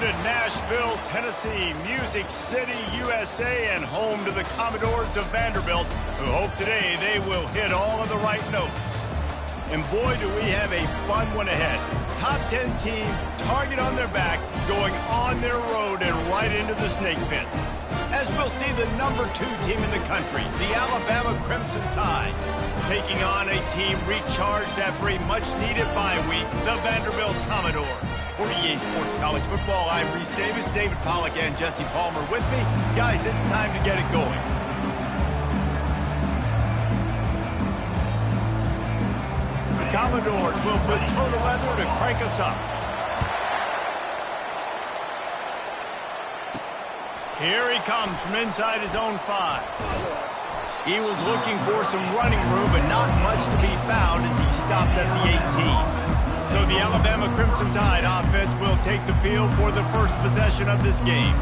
to Nashville, Tennessee, Music City, USA, and home to the Commodores of Vanderbilt, who hope today they will hit all of the right notes. And boy, do we have a fun one ahead. Top 10 team, target on their back, going on their road and right into the snake pit. As we'll see the number 2 team in the country, the Alabama Crimson Tide, taking on a team recharged after a much-needed bye week, the Vanderbilt Commodores. For EA Sports College Football, I'm Reese Davis, David Pollack, and Jesse Palmer with me. Guys, it's time to get it going. The Commodores will put total leather to crank us up. Here he comes from inside his own 5. He was looking for some running room, but not much to be found as he stopped at the 18. So the Alabama Crimson Tide offense will take the field for the first possession of this game.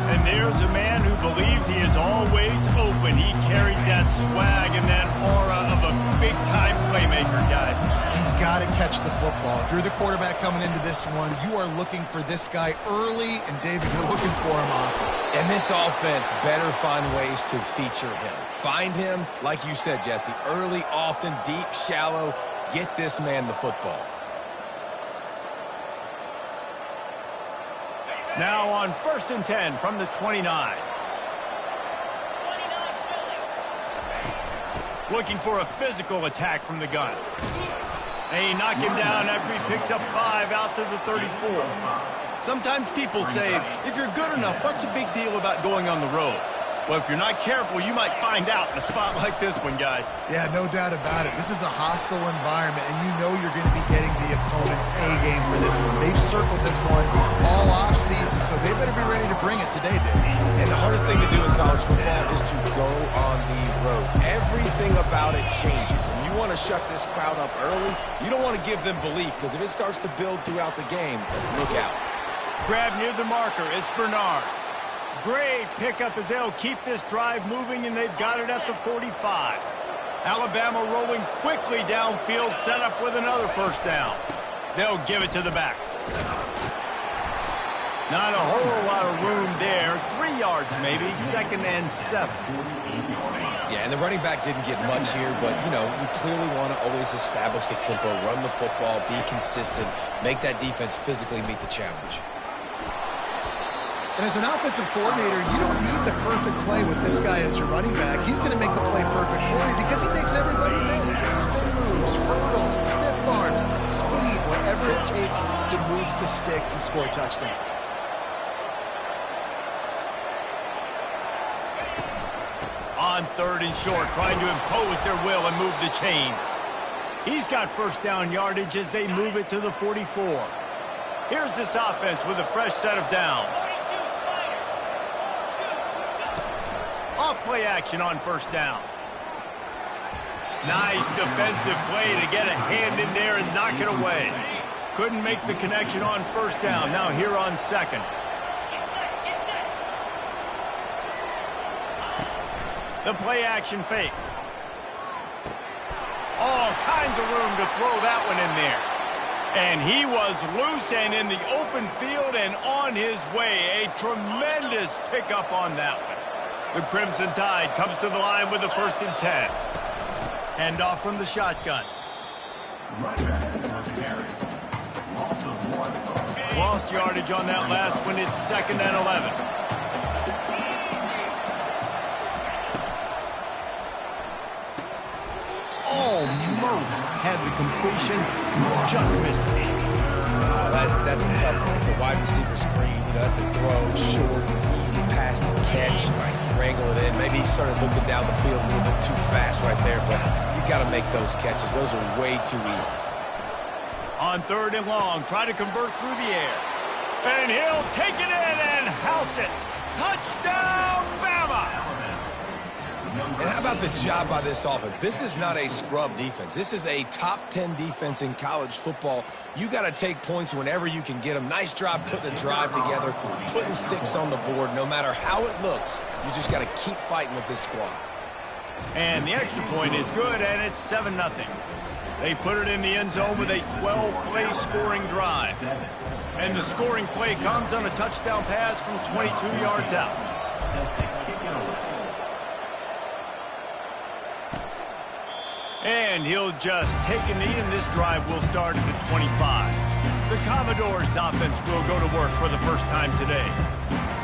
And there's a man who believes he is always open. He carries that swag and that aura of a big-time playmaker, guys. He's got to catch the football. If you're the quarterback coming into this one, you are looking for this guy early, and David, you're looking for him often. And this offense better find ways to feature him. Find him, like you said, Jesse, early, often, deep, shallow. Get this man the football. Now on 1st and 10 from the 29. Looking for a physical attack from the gun. They knock him down after he picks up 5 out to the 34. Sometimes people say, if you're good enough, what's the big deal about going on the road? Well, if you're not careful, you might find out in a spot like this one, guys. Yeah, no doubt about it. This is a hostile environment, and you know you're going to be getting the opponent's A-game for this one. They've circled this one all off-season, so they better be ready to bring it today, Dave. And the hardest thing to do in college football is to go on the road. Everything about it changes, and you want to shut this crowd up early. You don't want to give them belief, because if it starts to build throughout the game, look out. Grab near the marker. It's Bernard. Great pickup as they'll keep this drive moving, and they've got it at the 45. Alabama rolling quickly downfield, set up with another first down. They'll give it to the back. Not a whole lot of room there. 3 yards maybe, 2nd and 7. Yeah, and the running back didn't get much here, but, you know, you clearly want to always establish the tempo, run the football, be consistent, make that defense physically meet the challenge. And as an offensive coordinator, you don't need the perfect play with this guy as your running back. He's going to make the play perfect for you because he makes everybody miss. Spin moves, hurdles, stiff arms, speed, whatever it takes to move the sticks and score touchdowns. On 3rd and short, trying to impose their will and move the chains. He's got first down yardage as they move it to the 44. Here's this offense with a fresh set of downs. Off-play action on first down. Nice defensive play to get a hand in there and knock it away. Couldn't make the connection on first down. Now here on 2nd. The play action fake. All kinds of room to throw that one in there. And he was loose and in the open field and on his way. A tremendous pickup on that one. The Crimson Tide comes to the line with the 1st and 10. Handoff from the shotgun. Lost yardage on that last one. It's 2nd and 11. Almost had the completion, just missed it. That's a tough one. It's a wide receiver screen. You know, that's a throw, short, easy pass to catch. Wrangle it in. Maybe he started looking down the field a little bit too fast right there, but you got to make those catches. Those are way too easy. On 3rd and long, try to convert through the air. And he'll take it in and house it. Touchdown, Bama! And how about the job by this offense? This is not a scrub defense. This is a top 10 defense in college football. You got to take points whenever you can get them. Nice job putting the drive together, putting 6 on the board. No matter how it looks, you just got to keep fighting with this squad. And the extra point is good, and it's 7-0. They put it in the end zone with a 12-play scoring drive. And the scoring play comes on a touchdown pass from 22 yards out. And he'll just take a knee, and this drive will start at the 25. The Commodores' offense will go to work for the first time today.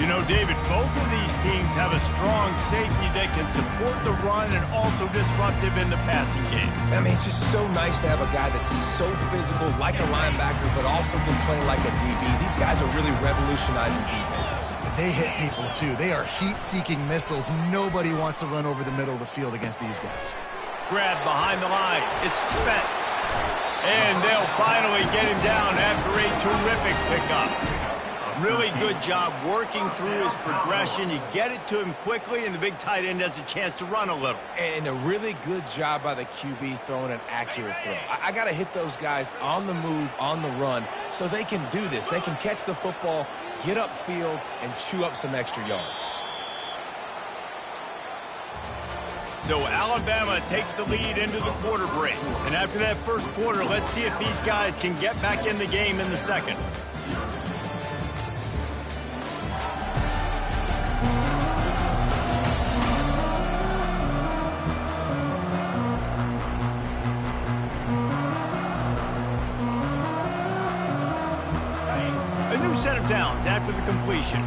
You know, David, both of these teams have a strong safety that can support the run and also disruptive in the passing game. I mean, it's just so nice to have a guy that's so physical, like a linebacker, but also can play like a DB. These guys are really revolutionizing defenses. They hit people, too. They are heat-seeking missiles. Nobody wants to run over the middle of the field against these guys. Grab behind the line. It's Spence. And they'll finally get him down after a terrific pickup. Really good job working through his progression. You get it to him quickly, and the big tight end has a chance to run a little. And a really good job by the QB throwing an accurate throw. I got to hit those guys on the move, on the run, so they can do this. They can catch the football, get upfield, and chew up some extra yards. So Alabama takes the lead into the quarter break. And after that first quarter, let's see if these guys can get back in the game in the second. A new set of downs after the completion.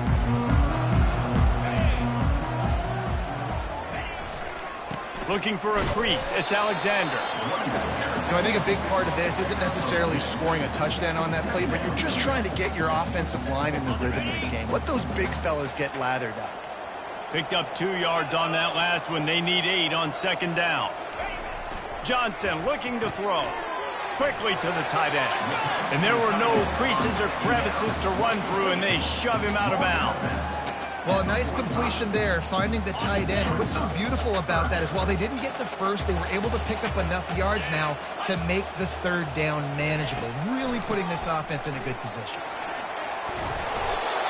Looking for a crease, it's Alexander. I think a big part of this isn't necessarily scoring a touchdown on that play, but you're just trying to get your offensive line in the rhythm of the game. Let those big fellas get lathered up. Picked up 2 yards on that last one. They need 8 on second down. Johnson looking to throw. Quickly to the tight end. And there were no creases or crevices to run through, and they shove him out of bounds. Well, a nice completion there, finding the tight end. And what's so beautiful about that is while they didn't get the first, they were able to pick up enough yards now to make the third down manageable, really putting this offense in a good position.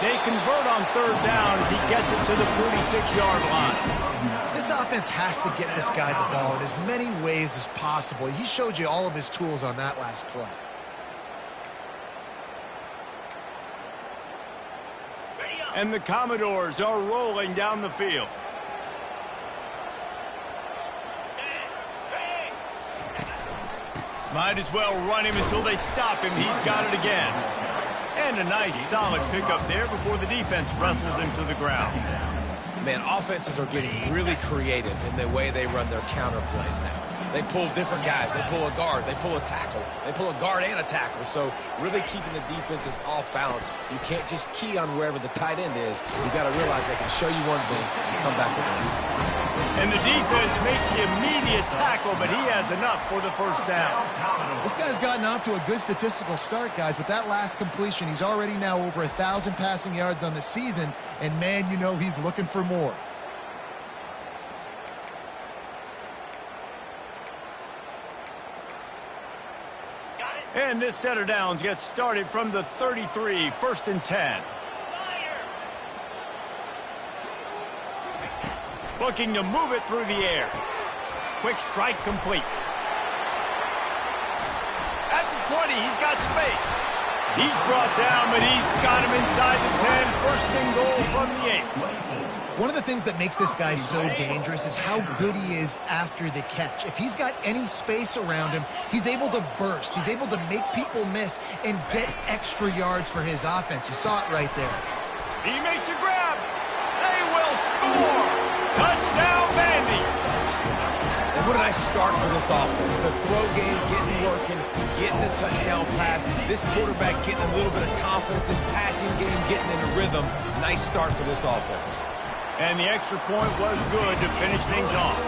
They convert on third down as he gets it to the 46-yard line. This offense has to get this guy the ball in as many ways as possible. He showed you all of his tools on that last play. And the Commodores are rolling down the field. Might as well run him until they stop him. He's got it again. And a nice solid pickup there before the defense wrestles him to the ground. Man, offenses are getting really creative in the way they run their counter plays now. They pull different guys. They pull a guard. They pull a tackle. They pull a guard and a tackle. So really keeping the defenses off balance. You can't just key on wherever the tight end is. You got to realize they can show you one thing and come back with another. And the defense makes the immediate tackle, but he has enough for the first down. This guy's gotten off to a good statistical start, guys. With that last completion, he's already now over 1,000 passing yards on the season. And, man, you know he's looking for more. And this set of downs gets started from the 33, 1st and 10. Looking to move it through the air. Quick strike complete. At the 20, he's got space. He's brought down, but he's got him inside the 10. 1st and goal from the 8. One of the things that makes this guy so dangerous is how good he is after the catch. If he's got any space around him, he's able to burst. He's able to make people miss and get extra yards for his offense. You saw it right there. He makes a grab. They will score. Touchdown, Vandy. And what a nice start for this offense. The throw game getting working, getting the touchdown pass. This quarterback getting a little bit of confidence. This passing game getting in a rhythm. Nice start for this offense. And the extra point was good to finish things off.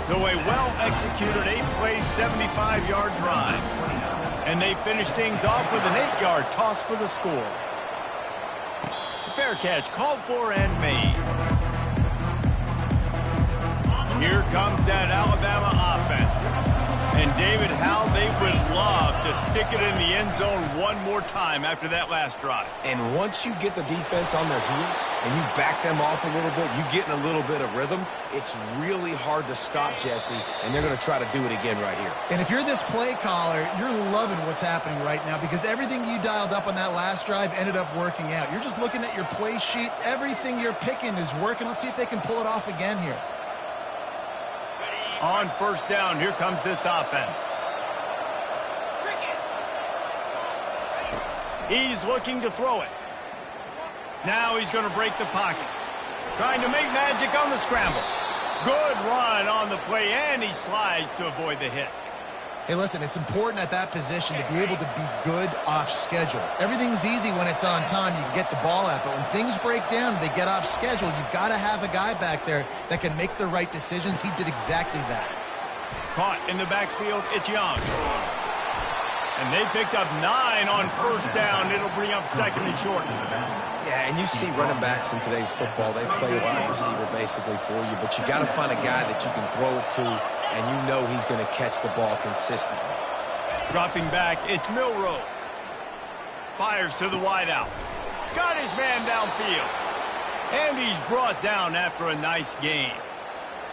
So a well-executed 8-play, 75-yard drive. And they finish things off with an 8-yard toss for the score. Fair catch called for and made. Here comes that Alabama offense. And David, how they would love to stick it in the end zone one more time after that last drive. And once you get the defense on their heels and you back them off a little bit, you get in a little bit of rhythm, it's really hard to stop, Jesse, and they're going to try to do it again right here. And if you're this play caller, you're loving what's happening right now because everything you dialed up on that last drive ended up working out. You're just looking at your play sheet. Everything you're picking is working. Let's see if they can pull it off again here. On first down, here comes this offense. He's looking to throw it. Now he's going to break the pocket. Trying to make magic on the scramble. Good run on the play, and he slides to avoid the hit. Hey, listen, it's important at that position to be able to be good off schedule. Everything's easy when it's on time. You can get the ball out, but when things break down, they get off schedule. You've got to have a guy back there that can make the right decisions. He did exactly that. Caught in the backfield, it's Young. And they picked up 9 on first down. It'll bring up second and short. Yeah, and you see running backs in today's football, they play wide receiver basically for you, but you got to find a guy that you can throw it to, and you know he's going to catch the ball consistently. Dropping back, it's Milroe. Fires to the wideout. Got his man downfield. And he's brought down after a nice gain.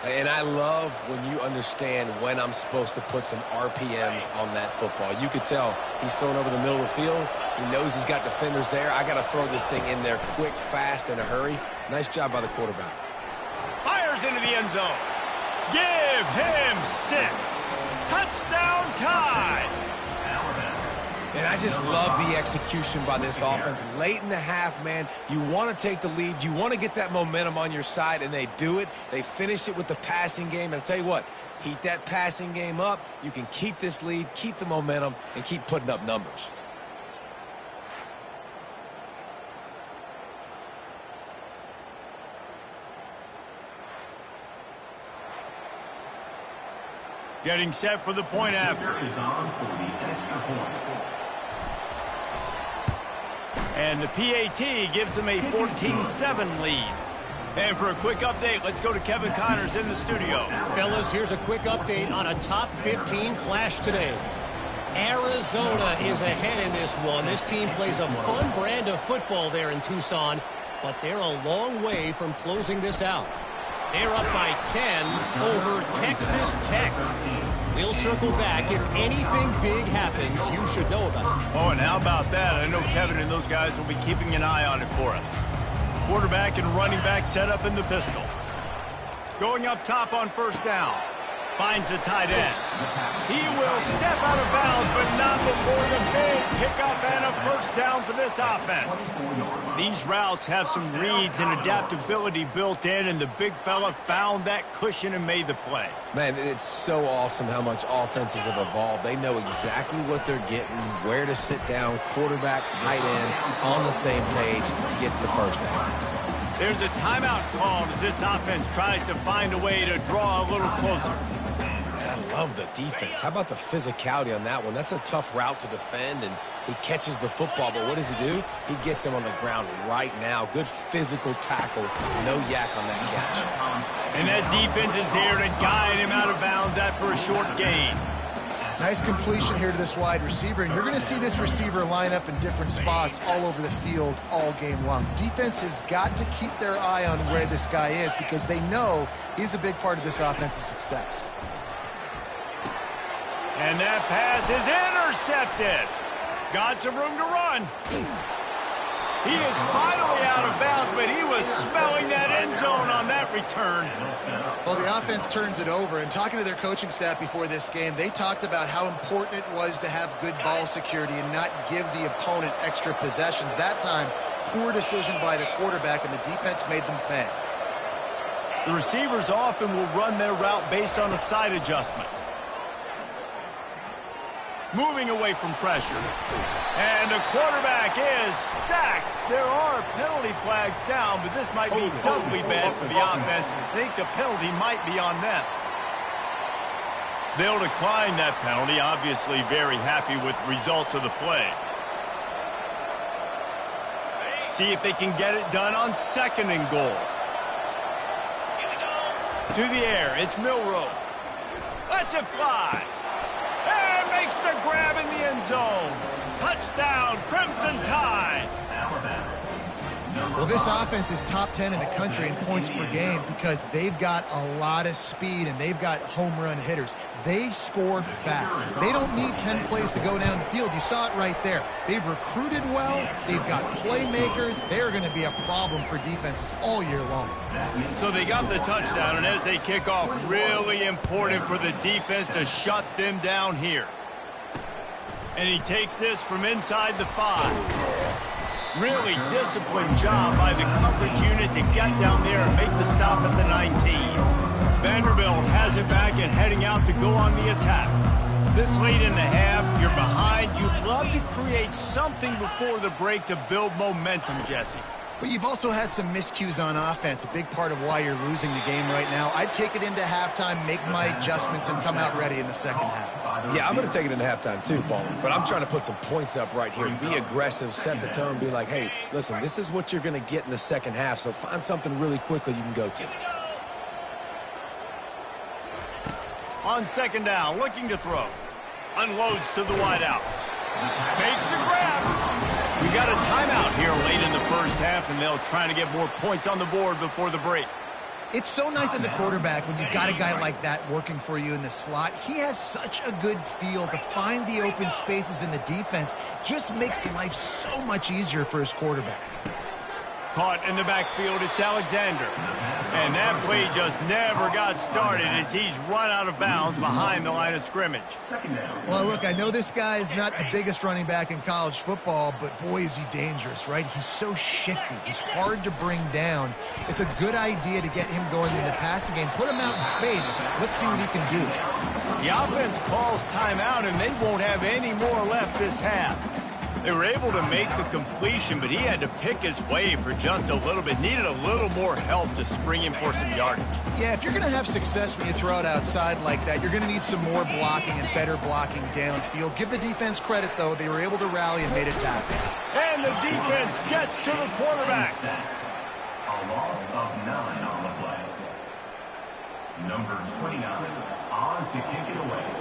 And I love when you understand when I'm supposed to put some RPMs on that football. You could tell he's thrown over the middle of the field. He knows he's got defenders there. I got to throw this thing in there quick, fast, in a hurry. Nice job by the quarterback. Fires into the end zone. Give him 6. Touchdown tie. And I just love the execution by this offense. Late in the half, man, you want to take the lead. You want to get that momentum on your side, and they do it. They finish it with the passing game. And I'll tell you what, heat that passing game up. You can keep this lead, keep the momentum, and keep putting up numbers. Getting set for the point after. And the PAT gives them a 14-7 lead. And for a quick update, let's go to Kevin Connors in the studio. Fellas, here's a quick update on a top 15 clash today. Arizona is ahead in this one. This team plays a fun brand of football there in Tucson, but they're a long way from closing this out. They're up by 10 over Texas Tech. We'll circle back. If anything big happens, you should know about it. Oh, and how about that? I know Kevin and those guys will be keeping an eye on it for us. Quarterback and running back set up in the pistol. Going up top on first down. Finds the tight end. He will step out of bounds, but not before the big pickup and a first down for this offense. These routes have some reads and adaptability built in, and the big fella found that cushion and made the play. Man, it's so awesome how much offenses have evolved. They know exactly what they're getting, where to sit down, quarterback, tight end, on the same page, gets the first down. There's a timeout called as this offense tries to find a way to draw a little closer. I love the defense. How about the physicality on that one? That's a tough route to defend, and he catches the football, but what does he do? He gets him on the ground right now. Good physical tackle. No yak on that catch. And that defense is there to guide him out of bounds after a short gain. Nice completion here to this wide receiver, and you're going to see this receiver line up in different spots all over the field all game long. Defense has got to keep their eye on where this guy is because they know he's a big part of this offense's success. And that pass is intercepted. Got some room to run. He is finally out of bounds, but he was smelling that end zone on that return. Well, the offense turns it over, and talking to their coaching staff before this game, they talked about how important it was to have good ball security and not give the opponent extra possessions. That time, poor decision by the quarterback, and the defense made them pay. The receivers often will run their route based on a side adjustment. Moving away from pressure. And the quarterback is sacked. There are penalty flags down, but this might be doubly bad for the offense. I think the penalty might be on them. They'll decline that penalty, obviously very happy with the results of the play. See if they can get it done on second and goal. To the air, it's Milroe. Lets it fly. Makes the grab in the end zone. Touchdown, Crimson Tide. Well, this offense is top 10 in the country in points per game because they've got a lot of speed and they've got home run hitters. They score fast. They don't need 10 plays to go down the field. You saw it right there. They've recruited well. They've got playmakers. They're going to be a problem for defenses all year long. So they got the touchdown, and as they kick off, really important for the defense to shut them down here. And he takes this from inside the 5. Really disciplined job by the coverage unit to get down there and make the stop at the 19. Vanderbilt has it back and heading out to go on the attack. This late in the half, you're behind. You'd love to create something before the break to build momentum, Jesse. But you've also had some miscues on offense, a big part of why you're losing the game right now. I'd take it into halftime, make my adjustments, and come out ready in the second half. Yeah, I'm going to take it into halftime too, Paul. But I'm trying to put some points up right here. Be aggressive, set the tone, be like, hey, listen, this is what you're going to get in the second half, so find something really quickly you can go to. On second down, looking to throw. Unloads to the wideout. Makes the grab. We got a timeout here late in the first half, and they'll try to get more points on the board before the break. It's so nice as a quarterback when you've got a guy like that working for you in the slot. He has such a good feel to find the open spaces in the defense. Just makes life so much easier for his quarterback. Caught in the backfield, it's Alexander. And that play just never got started as he's run out of bounds behind the line of scrimmage. Well, look, I know this guy is not the biggest running back in college football, but boy, is he dangerous, right? He's so shifty. He's hard to bring down. It's a good idea to get him going in the passing game. Put him out in space. Let's see what he can do. The offense calls timeout, and they won't have any more left this half. They were able to make the completion, but he had to pick his way for just a little bit. Needed a little more help to spring him for some yardage. Yeah, if you're going to have success when you throw it outside like that, you're going to need some more blocking and better blocking downfield. Give the defense credit, though. They were able to rally and made a tackle. And the defense gets to the quarterback. A loss of 9 on the play. Number 29 on to kick it away.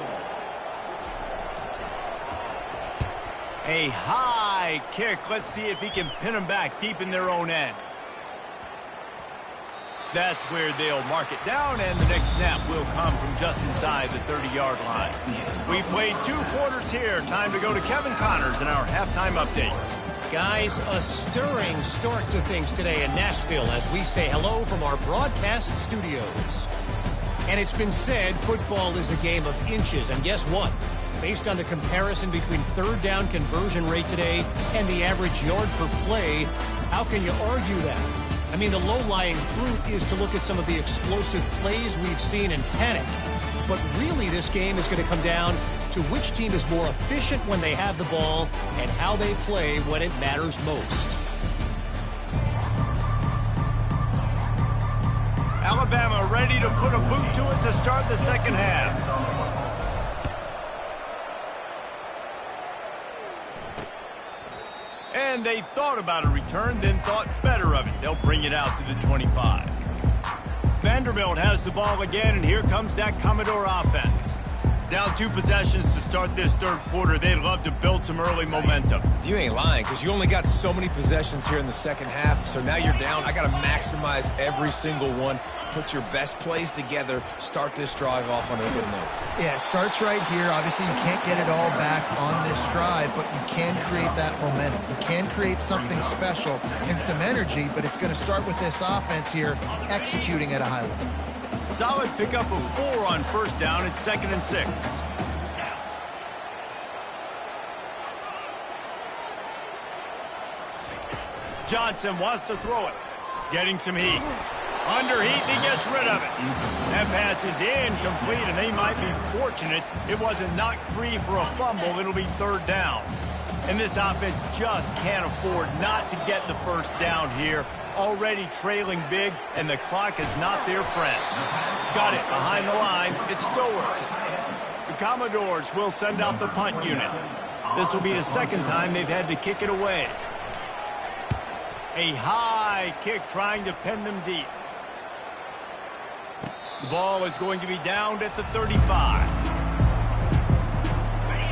A high kick. Let's see if he can pin them back deep in their own end. That's where they'll mark it down, and the next snap will come from just inside the 30-yard line. We played 2 quarters here. Time to go to Kevin Connors in our halftime update. Guys, a stirring start to things today in Nashville as we say hello from our broadcast studios. And it's been said football is a game of inches, and guess what? Based on the comparison between third down conversion rate today and the average yard per play, how can you argue that? I mean, the low-lying fruit is to look at some of the explosive plays we've seen and panic. But really, this game is going to come down to which team is more efficient when they have the ball and how they play when it matters most. Alabama ready to put a boot to it to start the second half. And they thought about a return, then thought better of it. They'll bring it out to the 25. Vanderbilt has the ball again, and here comes that Commodore offense. Down 2 possessions to start this third quarter. They'd love to build some early momentum. You ain't lying, because you only got so many possessions here in the second half, so now you're down. I got to maximize every single one. Put your best plays together. Start this drive off on a good note. Yeah, it starts right here. Obviously, you can't get it all back on this drive, but you can create that momentum. You can create something special and some energy, but it's going to start with this offense here executing at a high level. Solid pickup of 4 on first down. It's 2nd and 6. Johnson wants to throw it. Getting some heat. Under heat, and he gets rid of it. That pass is incomplete, and they might be fortunate it wasn't knocked free for a fumble. It'll be 3rd down. And this offense just can't afford not to get the first down here. Already trailing big, and the clock is not their friend. Got it behind the line. It's Stowers. The Commodores will send out the punt unit. This will be the 2nd time they've had to kick it away. A high kick trying to pin them deep. The ball is going to be downed at the 35.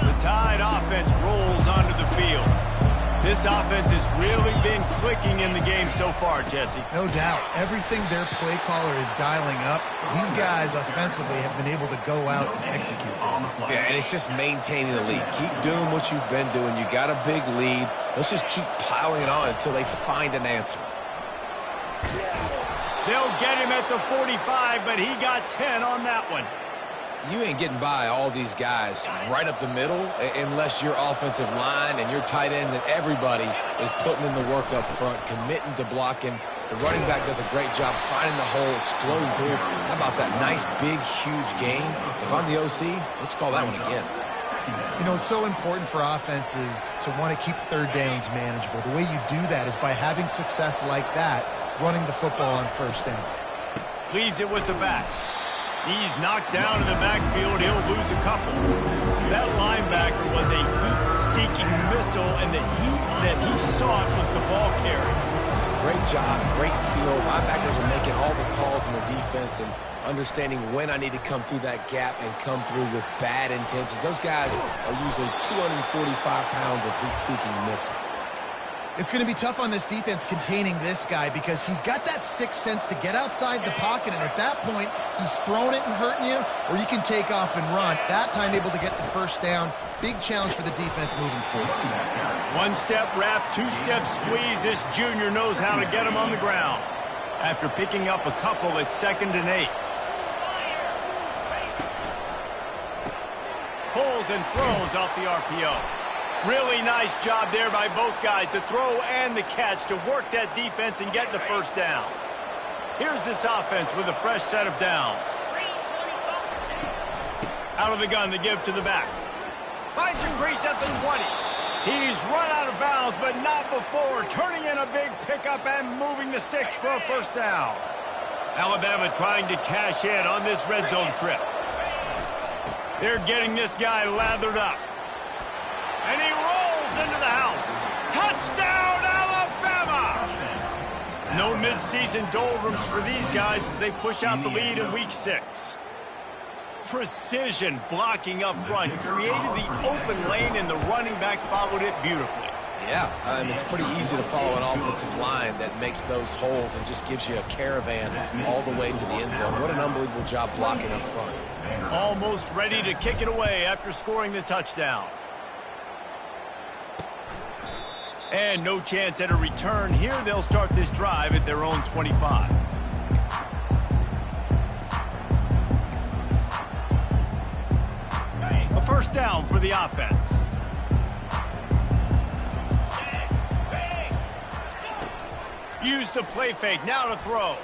The Tide offense rolls onto the field. This offense has really been clicking in the game so far, Jesse. No doubt. Everything their play caller is dialing up, these guys offensively have been able to go out and execute. Yeah, and it's just maintaining the lead. Keep doing what you've been doing. You got a big lead. Let's just keep piling it on until they find an answer. They'll get him at the 45, but he got 10 on that one. You ain't getting by all these guys right up the middle unless your offensive line and your tight ends and everybody is putting in the work up front, committing to blocking. The running back does a great job finding the hole, exploding through. How about that nice, big, huge gain? If I'm the OC, let's call that one again. You know, it's so important for offenses to want to keep third downs manageable. The way you do that is by having success like that, running the football on first down. Leaves it with the back. He's knocked down in the backfield. He'll lose a couple. That linebacker was a heat-seeking missile, and the heat that he sought was the ball carrier. Great job, great feel. Linebackers are making all the calls in the defense and understanding when I need to come through that gap and come through with bad intentions. Those guys are usually 245 pounds of heat-seeking missile. It's going to be tough on this defense containing this guy because he's got that sixth sense to get outside the pocket, and at that point, he's throwing it and hurting you, or you can take off and run. That time able to get the first down. Big challenge for the defense moving forward. One-step wrap, two-step squeeze. This junior knows how to get him on the ground. After picking up a couple, it's 2nd and 8. Pulls and throws off the RPO. Really nice job there by both guys to throw and the catch to work that defense and get the first down. Here's this offense with a fresh set of downs. Out of the gun to give to the back. Finds some grease at the 20. He's run out of bounds, but not before turning in a big pickup and moving the sticks for a first down. Alabama trying to cash in on this red zone trip. They're getting this guy lathered up. And he rolls into the house. Touchdown, Alabama! No mid-season doldrums for these guys as they push out the lead in Week 6. Precision blocking up front created the open lane, and the running back followed it beautifully. Yeah, it's pretty easy to follow an offensive line that makes those holes and just gives you a caravan all the way to the end zone. What an unbelievable job blocking up front. Almost ready to kick it away after scoring the touchdown. And no chance at a return here. They'll start this drive at their own 25. A first down for the offense. Use the play fake. Now to throw.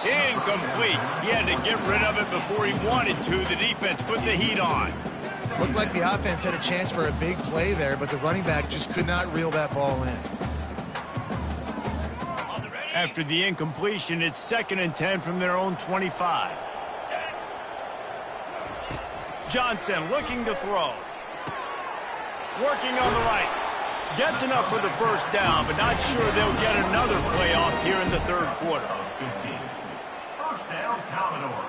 Incomplete. He had to get rid of it before he wanted to. The defense put the heat on. Looked like the offense had a chance for a big play there, but the running back just could not reel that ball in. After the incompletion, it's 2nd and 10 from their own 25. Johnson looking to throw. Working on the right. Gets enough for the first down, but not sure they'll get another playoff here in the 3rd quarter. First down, Commodores.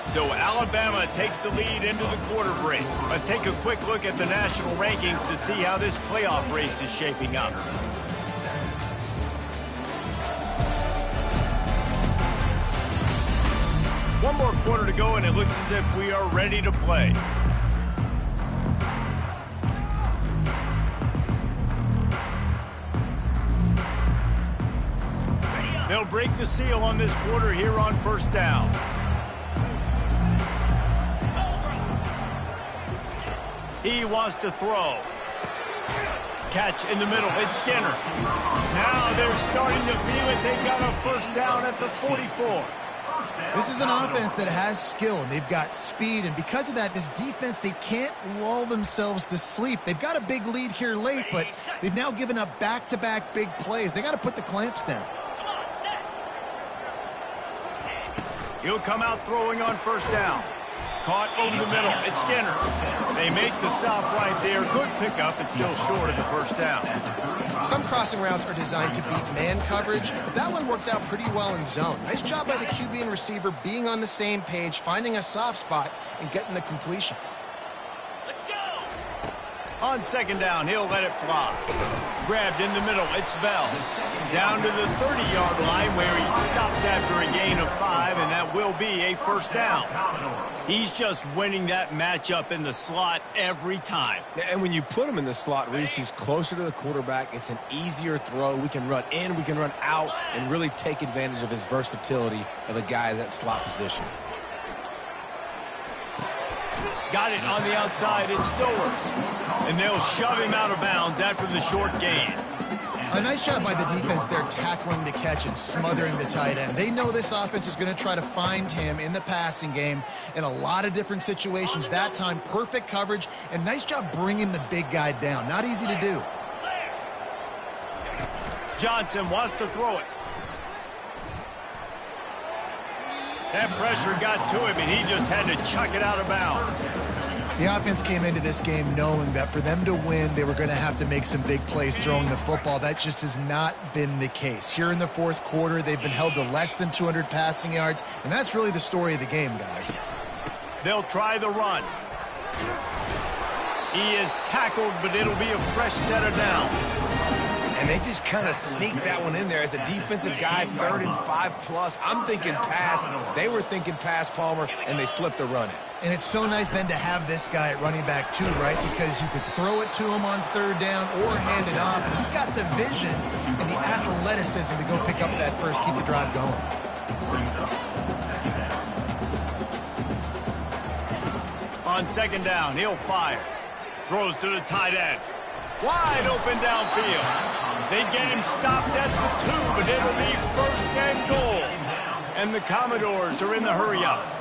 So Alabama takes the lead into the quarter break. Let's take a quick look at the national rankings to see how this playoff race is shaping up. One more quarter to go, and it looks as if we are ready to play. They'll break the seal on this quarter here on first down. He wants to throw. Catch in the middle. It's Skinner. Now they're starting to feel it. They got a first down at the 44. This is an offense that has skill, and they've got speed, and because of that, this defense, they can't lull themselves to sleep. They've got a big lead here late, but they've now given up back-to-back big plays. They got to put the clamps down. He'll come out throwing on first down. caught over the middle. It's Skinner. They make the stop right there. Good pickup. It's still short of the first down. Some crossing routes are designed to beat man coverage, but that one worked out pretty well in zone. Nice job by the QB and receiver being on the same page, finding a soft spot, and getting the completion. On second down, he'll let it fly. Grabbed in the middle, it's Bell. Down to the 30-yard line where he stopped after a gain of 5, and that will be a first down. He's just winning that matchup in the slot every time. And when you put him in the slot, Reese, he's closer to the quarterback. It's an easier throw. We can run in, we can run out, and really take advantage of his versatility of the guy in that slot position. Got it on the outside, it's Stowers. And they'll shove him out of bounds after the short gain. A nice job by the defense there tackling the catch and smothering the tight end. They know this offense is going to try to find him in the passing game in a lot of different situations. That time, perfect coverage, and nice job bringing the big guy down. Not easy to do. Johnson wants to throw it. That pressure got to him, and he just had to chuck it out of bounds. The offense came into this game knowing that for them to win, they were going to have to make some big plays throwing the football. That just has not been the case. Here in the fourth quarter, they've been held to less than 200 passing yards, and that's really the story of the game, guys. They'll try the run. He is tackled, but it'll be a fresh set of downs. And they just kind of sneaked that one in there as a defensive guy, 3rd and 5+. I'm thinking pass. They were thinking pass, Palmer, and they slipped the run in. And it's so nice then to have this guy at running back too, right? Because you could throw it to him on 3rd down or hand it off. And he's got the vision and the athleticism to go pick up that first, keep the drive going. On second down, he'll fire. Throws to the tight end. Wide open downfield. They get him stopped at the 2, but it'll be 1st and goal. And the Commodores are in the hurry-up.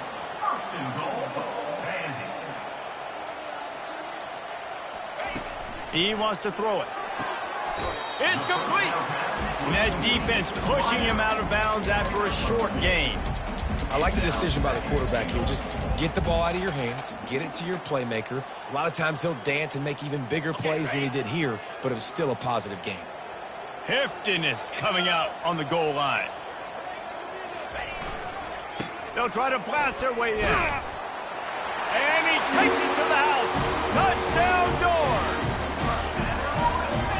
He wants to throw it. It's complete. And that defense pushing him out of bounds after a short gain. I like the decision by the quarterback here. Just get the ball out of your hands, get it to your playmaker. A lot of times he'll dance and make even bigger plays than he did here, but it was still a positive game. Heftiness coming out on the goal line. They'll try to blast their way in. And he takes it to the house. Touchdown Doors!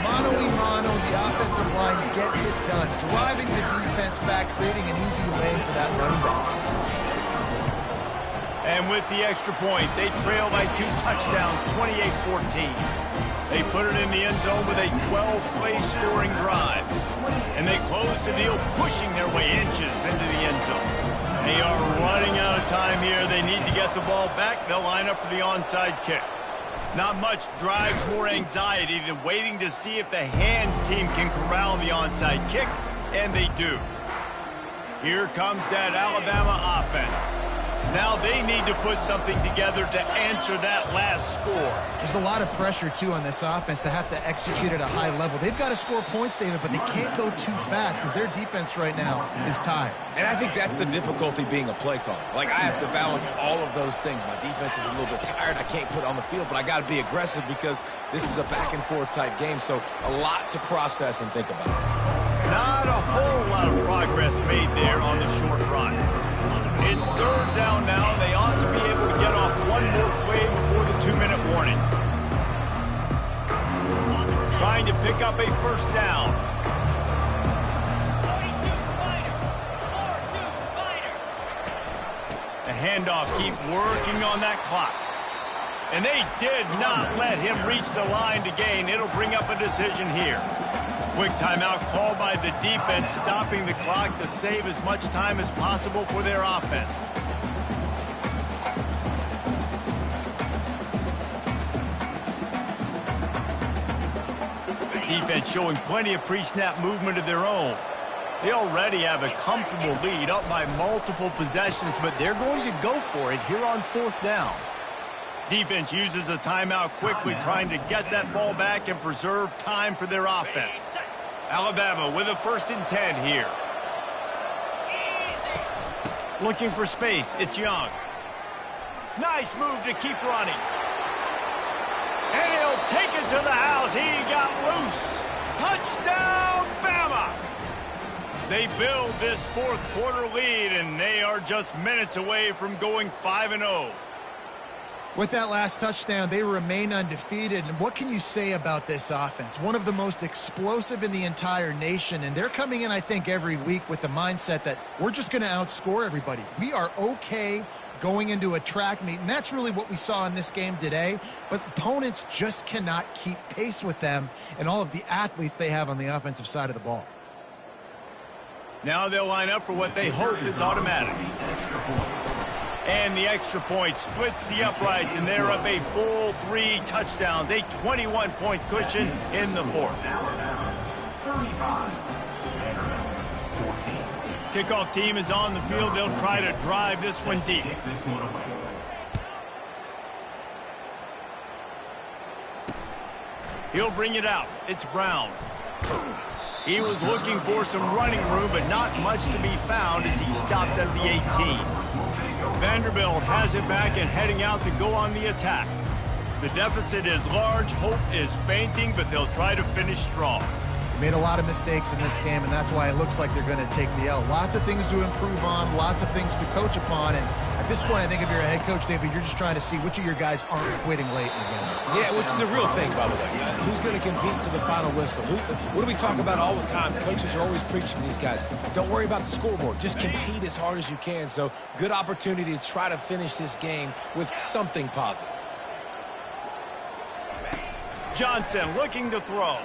Mano a mano, the offensive line gets it done, driving the defense back, creating an easy lane for that running back. And with the extra point, they trail by 2 touchdowns, 28-14. They put it in the end zone with a 12-play scoring drive. And they close the deal, pushing their way inches into the end zone. They are running out of time here. They need to get the ball back. They'll line up for the onside kick. Not much drives more anxiety than waiting to see if the hands team can corral the onside kick, and they do. Here comes that Alabama offense. Now they need to put something together to answer that last score. There's a lot of pressure, too, on this offense to have to execute at a high level. They've got to score points, David, but they can't go too fast because their defense right now is tired. And I think that's the difficulty being a play caller. Like, I have to balance all of those things. My defense is a little bit tired. I can't put it on the field, but I got to be aggressive because this is a back-and-forth type game, so a lot to process and think about. Not a whole lot of progress made there on the short run. It's 3rd down now. They ought to be able to get off one more play before the 2-minute warning. Trying to pick up a first down. The handoff, keep working on that clock. And they did not let him reach the line to gain. It'll bring up a decision here. Quick timeout called by the defense, stopping the clock to save as much time as possible for their offense. The defense showing plenty of pre-snap movement of their own. They already have a comfortable lead, up by multiple possessions, but they're going to go for it here on 4th down. Defense uses a timeout quickly, trying to get that ball back and preserve time for their offense. Alabama with a 1st and 10 here. Looking for space. It's Young. Nice move to keep running. And he'll take it to the house. He got loose. Touchdown, Bama! They build this fourth quarter lead, and they are just minutes away from going 5-0. With that last touchdown, they remain undefeated. And what can you say about this offense? One of the most explosive in the entire nation. And they're coming in, I think, every week with the mindset that we're just going to outscore everybody. We are okay going into a track meet. And that's really what we saw in this game today. But opponents just cannot keep pace with them and all of the athletes they have on the offensive side of the ball. Now they'll line up for what they hope is automatic. And the extra point splits the uprights, and they're up a full 3 touchdowns, a 21-point cushion in the fourth. Kickoff team is on the field. They'll try to drive this one deep. He'll bring it out. It's Brown. He was looking for some running room, but not much to be found as he stopped at the 18. Vanderbilt has it back and heading out to go on the attack. The deficit is large, hope is fainting, but they'll try to finish strong. Made a lot of mistakes in this game, and that's why it looks like they're going to take the L. Lots of things to improve on, lots of things to coach upon, and at this point, I think if you're a head coach, David, you're just trying to see which of your guys aren't quitting late in the game. Yeah, which is a real thing, by the way. Who's going to compete to the final whistle? What do we talk about all the time? The coaches are always preaching to these guys. Don't worry about the scoreboard. Just compete as hard as you can. So, good opportunity to try to finish this game with something positive. Johnson looking to throw.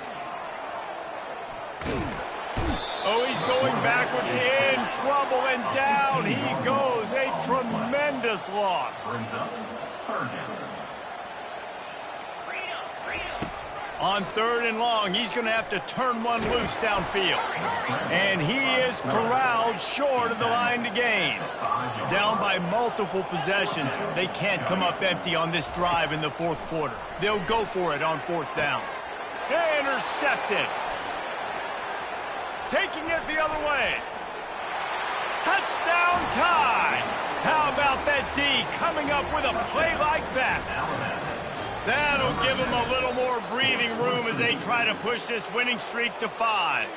Oh, he's going backwards, in trouble, and down he goes. A tremendous loss. On 3rd and long, he's going to have to turn one loose downfield. And he is corralled short of the line to gain. Down by multiple possessions. They can't come up empty on this drive in the fourth quarter. They'll go for it on 4th down. Intercepted. Taking it the other way. Touchdown tie. How about that D coming up with a play like that? That'll give them a little more breathing room as they try to push this winning streak to 5.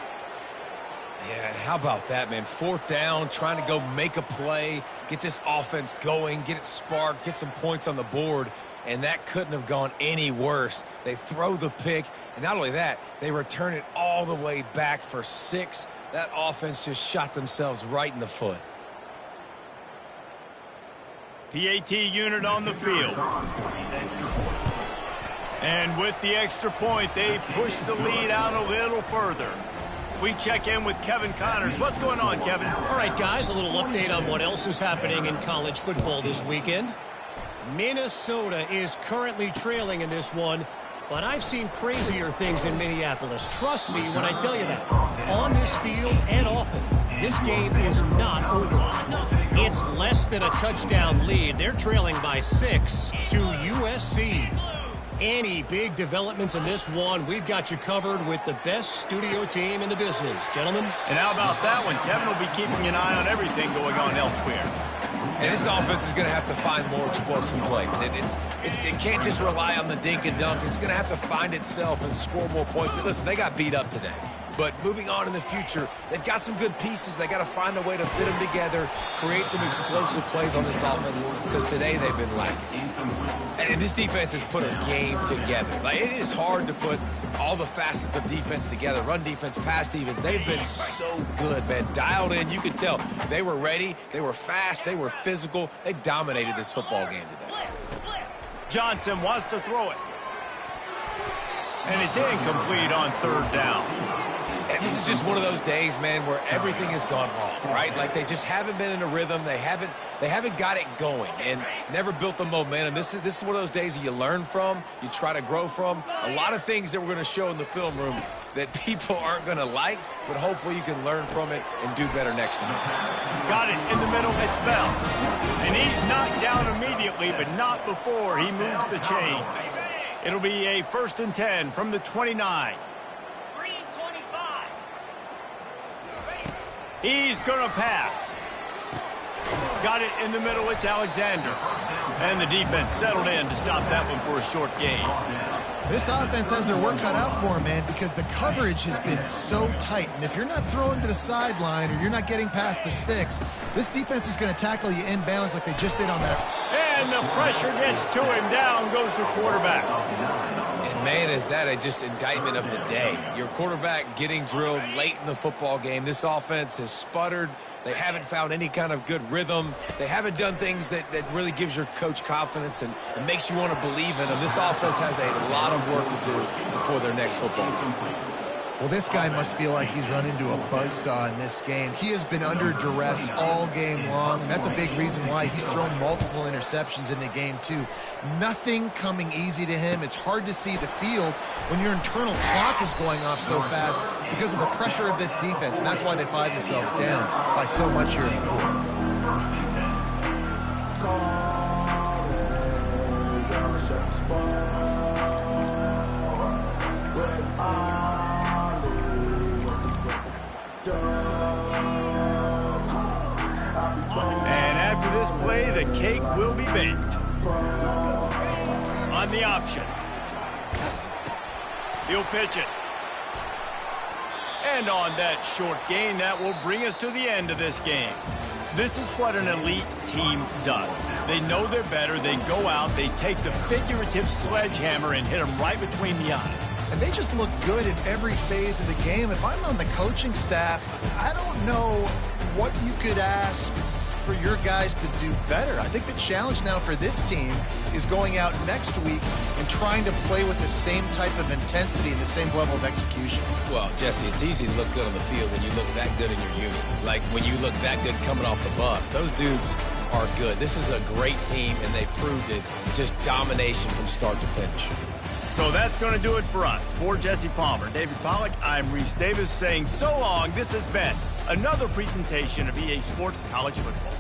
Yeah, and how about that, man? 4th down, trying to go make a play, get this offense going, get it sparked, get some points on the board, and that couldn't have gone any worse. They throw the pick, and not only that, they return it all the way back for 6. That offense just shot themselves right in the foot. PAT unit on the field. And with the extra point, they push the lead out a little further. We check in with Kevin Connors. What's going on, Kevin? All right, guys, a little update on what else is happening in college football this weekend. Minnesota is currently trailing in this one, but I've seen crazier things in Minneapolis. Trust me when I tell you that. On this field and often, this game is not over. It's less than a touchdown lead. They're trailing by 6 to USC. Any big developments in this one, we've got you covered with the best studio team in the business, gentlemen. And how about that one? Kevin will be keeping an eye on everything going on elsewhere. And this offense is going to have to find more explosive plays. It can't just rely on the dink and dunk. It's going to have to find itself and score more points. Listen, they got beat up today. But moving on in the future, they've got some good pieces. They got to find a way to fit them together, create some explosive plays on this offense, because today they've been lacking. And this defense has put a game together. Like, it is hard to put all the facets of defense together. Run defense, pass defense. They've been so good, man. Dialed in. You could tell they were ready. They were fast. They were physical. They dominated this football game today. Johnson wants to throw it. And it's incomplete on 3rd down. And this is just one of those days, man, where everything has gone wrong, right? Like, they just haven't been in a rhythm. They haven't got it going and never built the momentum. This is one of those days that you learn from, you try to grow from. A lot of things that we're going to show in the film room that people aren't going to like, but hopefully you can learn from it and do better next time. Got it in the middle. It's Bell. And he's knocked down immediately, but not before he moves the chains. It'll be a 1st and 10 from the 29. He's going to pass. Got it in the middle. It's Alexander. And the defense settled in to stop that one for a short gain. This offense has their work cut out for them, man, because the coverage has been so tight. And if you're not throwing to the sideline or you're not getting past the sticks, this defense is going to tackle you inbounds like they just did on that. And the pressure gets to him. Down goes the quarterback. And, man, is that a just indictment of the day. Your quarterback getting drilled late in the football game. This offense has sputtered. They haven't found any kind of good rhythm. They haven't done things that really gives your coach confidence and it makes you want to believe in them. This offense has a lot of work to do before their next football game. Well, this guy must feel like he's run into a buzzsaw in this game. He has been under duress all game long, and that's a big reason why he's thrown multiple interceptions in the game, too. Nothing coming easy to him. It's hard to see the field when your internal clock is going off so fast because of the pressure of this defense, and that's why they find themselves down by so much here in the fourth. And after this play, the cake will be baked. On the option. He'll pitch it. And on that short gain, that will bring us to the end of this game. This is what an elite team does. They know they're better. They go out. They take the figurative sledgehammer and hit them right between the eyes. And they just look good in every phase of the game. If I'm on the coaching staff, I don't know what you could ask for your guys to do better. I think the challenge now for this team is going out next week and trying to play with the same type of intensity and the same level of execution. Well, Jesse, it's easy to look good on the field when you look that good in your unit. Like when you look that good coming off the bus. Those dudes are good. This is a great team, and they proved it. Just domination from start to finish. So that's going to do it for us. For Jesse Palmer, David Pollack, I'm Reese Davis saying so long. This has been another presentation of EA Sports College Football.